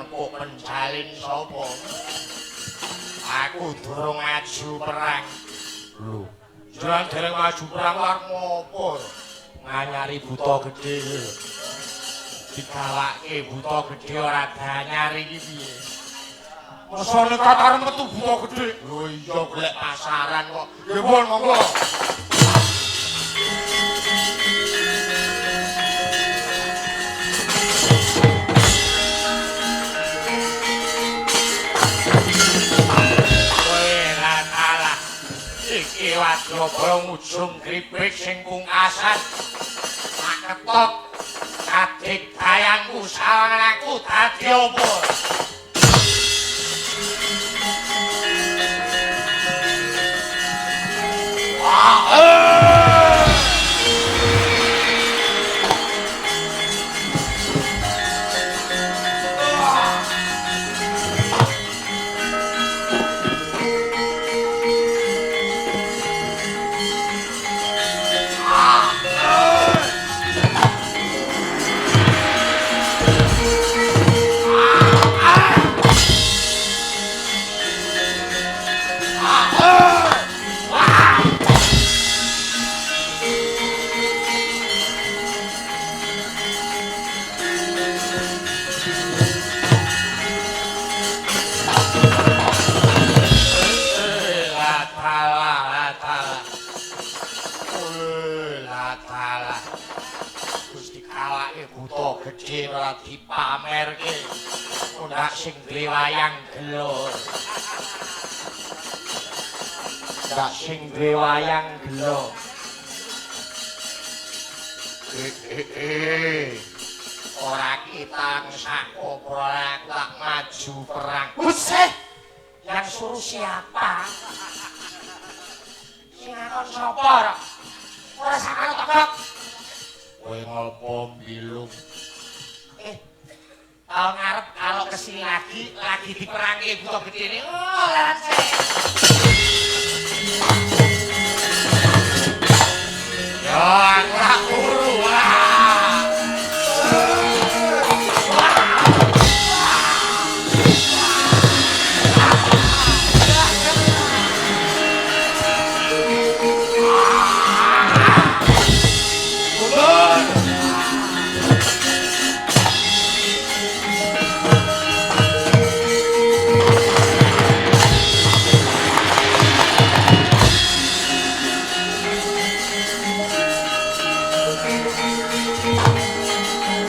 kok penjalin sapa? Aku durung maju perang. Lho, jenengan dereng maju perang war ngopo? Nganyari buta gedhe. Digawake buta gedhe ora danyar iki piye? Masa nek arep metu buta gedhe. Lho iya golek pasaran kok. Nggih pun monggo. Iki wadyabala ujung gripik sing pungkasan saketok kadigdayanku sawanganku dadi apa? Gedhe ora dipamerke ndak sing duwe wayang gelo ndak sing duwe wayang gelo ora kitang sak ora tak maju perang Huseh yang suruh siapa sing akon sapa ora sakane tokok kowe ngopo mbilung tahun ngarep kalau kesini lagi diperangke buta gedhe ini. Oh, lawan saya.